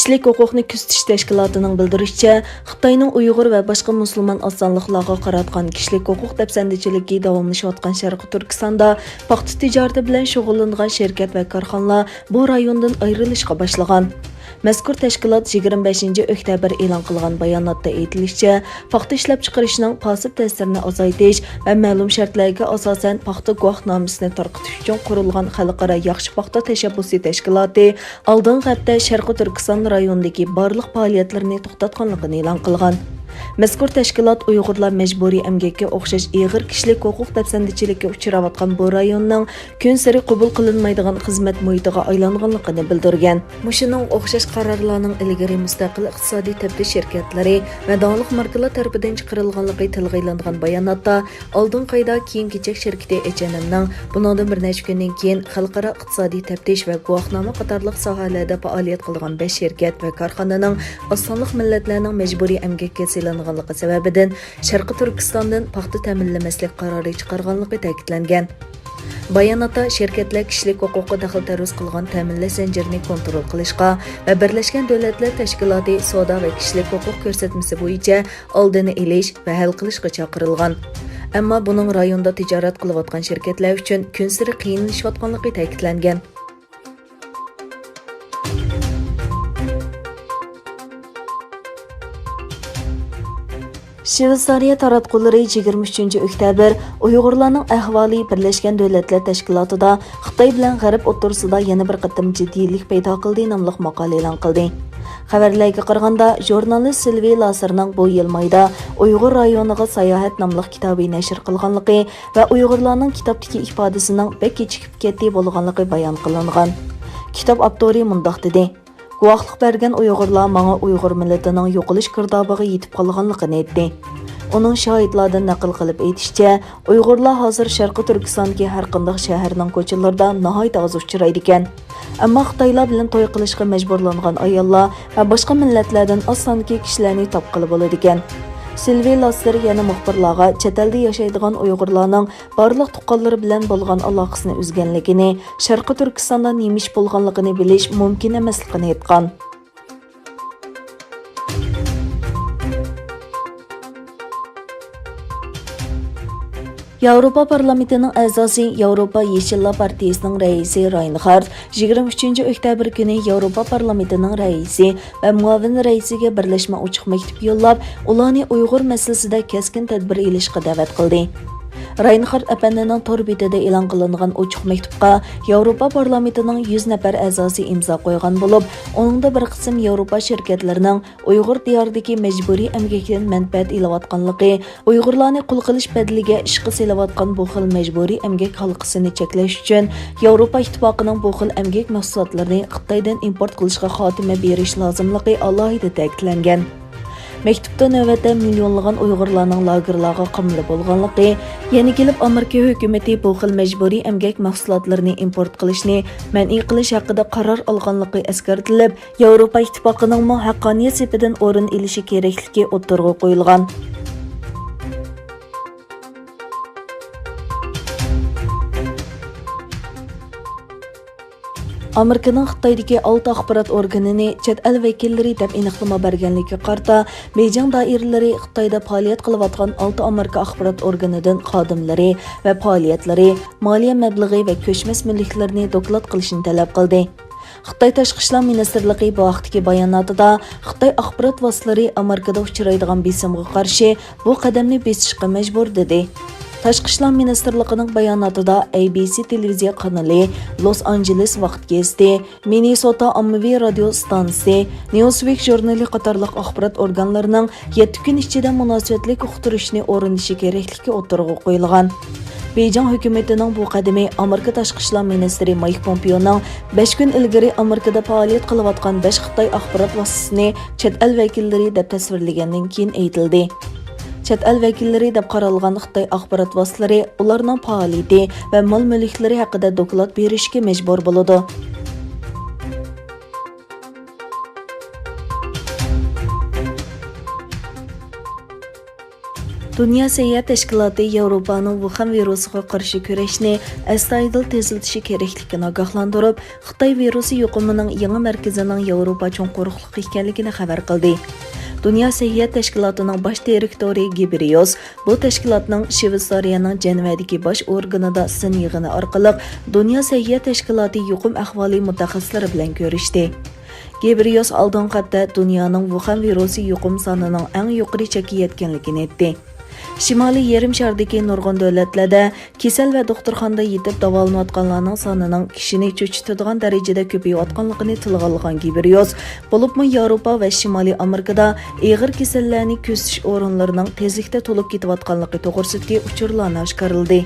Kishilik huquqni kuzatish tashkilotining bildirishicha, Xitoyning Uyg'ur va boshqa musulmon osonliqlarga qaratgan kishilik huquq dafsandichiligi davomlashayotgan Sharqi Turkistonda paxta tijorati bilan shug'ullangan shirkat va korxonalar bu rayondan ayrilishga boshlagan. Mazkur tashkilot 25 oktyabr e'lon qilgan bayonotda aytilishicha, paxta ishlab chiqarishning pasib ta'sirini azaytish va ma'lum shartlarga asosan paxta guvohnomasini tarqatish uchun qurilgan xalqaro yaxshi paxta tashabbusi tashkiloti oldingi hafta Sharqi Turkiston rayonidagi barliq faoliyatlarini to'xtatganligini e'lon qilgan. Mazkur tashkilot Uyg'urlar majburiy emgakka o'xshash ig'ir kishilik huquq dafsandichilikka uchrayotgan bu rayonning kun sari qabul qilinmaydigan xizmat muhitiga aylanganligini bildirgan. Mushuning o'xshash qarorlarning ilgari mustaqil iqtisodiy taftish shirkatlari va davlat markalar tarafidan chiqarilganligi tilga ilingan bayonotda oldin qayda keyin kechak shirkati HNMning bundan bir necha kundan keyin xalqaro iqtisodiy taftish va guvohnoma qatorliq sohalarda faoliyat qilgan 5 shirkat va korxonaning osonliq millatlarning majburiy emgakka qilinganligi sababidan Sharqi Turkistondan paxta ta'minlamaslik qarori chiqarganligi ta'kidlangan. Bayonotda shirkatlar kishilik huquqi daxl-taruz qilgan ta'minlash zanjirini kontrol qilishga va Birlashgan Davlatlar Tashkiloti savdo va kishilik huquq ko'rsatmasi bo'yicha oldini olish va hal qilishga chaqirilgan. Ammo buning rayonda tijorat qilayotgan shirkatlar uchun kun sari qiyinlashayotganligi ta'kidlangan. Shveysariya taratqullari 23 oktyabr Uyg'urlarning ahvoli Birlashgan Davlatlar Tashkilotida Xitoy bilan G'arb o'rtasida yana bir qatim jiddiylik paydo qildi nomli maqola e'lon qildi. Xabarlarga qaraganda, jurnalist Silvi Lasirning bu yil mayda Uyg'ur rayoniga sayohat nomli kitobi nashr qilganligi va Uyg'urlarning kitobdagi ifodasining bek kechikib ketdi bo'lganligi bayon qilingan. Kitob avtori mundaq dedi: Guvohlik bergan Uyg'urlar menga Uyg'ur millatining yo'qolish girdobiga yetib qolganligini aytdi. Uning shohidlardan naql qilib aytishicha, Uyg'urlar hozir Sharqi Turkistondagi har qanday shaharning ko'chalarida nihoyat oz uchraydi ekan. Ammo Xitoylar bilan to'y qilishga majburlangan ayollar va boshqa millatlardan oz sonli kishilarni topqili bo'ladi ekan. Silvi Lasir yana muxbirlarga chet elda yashaydigan Uyg'urlarning barliq tuqqanlari bilan bo'lgan aloqasini uzganligini, Sharqi Turkistonda nima ish bo'lganligini bilish mumkin emasligini aytgan. Yevropa Parlamentining a'zosi Yevropa Yeshillar partiyasining raisi Reinhard 23 oktyabr kuni Yevropa Parlamentining raisi va muavin raisiga birlashma ochiq maktub yo'llab, ularni Uyg'ur masalasida keskin tadbir olishga da'vat qildi. Reinhard apandining tor betida e'lon qilingan ochiq maktubga Yevropa Parlamentining 100 nafar a'zosi imzo qo'ygan bo'lib, uningda bir qism Yevropa shirkatlarining Uyg'ur diyoridagi majburiy emgakdan manfaat olayotganligi, Uyg'urlarni qul qilish badaliga ishga selayotgan bu xil majburiy emgak halqasini cheklash uchun Yevropa ittifoqining bu xil emgak mahsulotlarini Xitoydan import qilishga xotima berish lozimligi alohida ta'kidlangan. Maktubda navbatda millionlagan Uyg'urlarning lagerlarga qamli bo'lganligi, yana kelib Amerika hukumatı bu xil majburiy emgak mahsulotlarini import qilishni man'iy qilish haqida qaror olganligi eskartilib, Yevropa ittifoqining haqqoniyat sepidan o'rin olishi kerakligi o'tirg'a qo'yilgan. Amerikaning Xitoydagi 6 axborot organini chet el vakillari deb aniqlama berganligiga qarta, Beijing doiralari Xitoyda faoliyat qilayotgan 6 Amerika axborot organidan xodimlari va faoliyatlari, moliya mablag'i va ko'chmas mulklarni doklad qilishni talab qildi. Xitoy Tashqi ishlar ministrligi bu vaqtdagi bayonotida Xitoy axborot vositalari Amerikada uchraydigan besimga qarshi bu qadamni besishga majbur dedi. Tashqi ishlar ministrligining bayonotida ABC televiziya kanali, Los Angeles vaqt gazeti, Minnesota ommaviy radio stansiyasi, Newsweek jurnali qatorliq axborot organlarining 7 kun ichida munosabatlik uqtirishni o'rinishi kerakligi o'tirg'a qo'yilgan. Beijing hukumatining bu qadami Amerika Tashqi ishlar ministri Mike Pompeoning 5 kun ilgari Amerikada faoliyat qilayotgan 5 Xitoy axborot vositasini chet el vakillari deb tasvirlagandan keyin aytildi. Chet el vakillari deb qaralgan Xitoy axborot vositalari ularning faoliyati va mol-mulklari haqida doklad berishga majbur bo'ladi. Dünya Səhiyyə Təşkilatı Avropanın Wuhan virusuga qarşı kurashni astoydil tezlatishi kerakligini ogohlantirib, Xitoy virusi yuqumining yangi markazining Yevropa cho'nquruqliq ekanligini xabar qildi. Dünya Səhiyyə Təşkilatı'nın baş direktori Ghebreyesus bu təşkilatның Shveysariyaning Jenevadagi bosh organida sin yig'ini orqali Dünya Səhiyyə Təşkilatı yuqum ahvoli mutaxassislari bilan ko'rishdi. Ghebreyesus oldin qatta dunyoning Wuhan virusi yuqum sonining eng yuqori chekka yetganligini aytdi. Shimoliy yarim shardagi nurg'un davlatlarda kasal va doktorxonada yetib davolanayotganlarning sonining kishini cho'chitadigan darajada ko'payayotganligini tilga olgan Ghebreyesus, bo'libmi Yevropa va Shimoliy Amerikada og'ir kasallarni ko'zish o'rinlarining tezlikda to'lib ketayotganligi to'g'risidagi uchurlarni oshkorladi.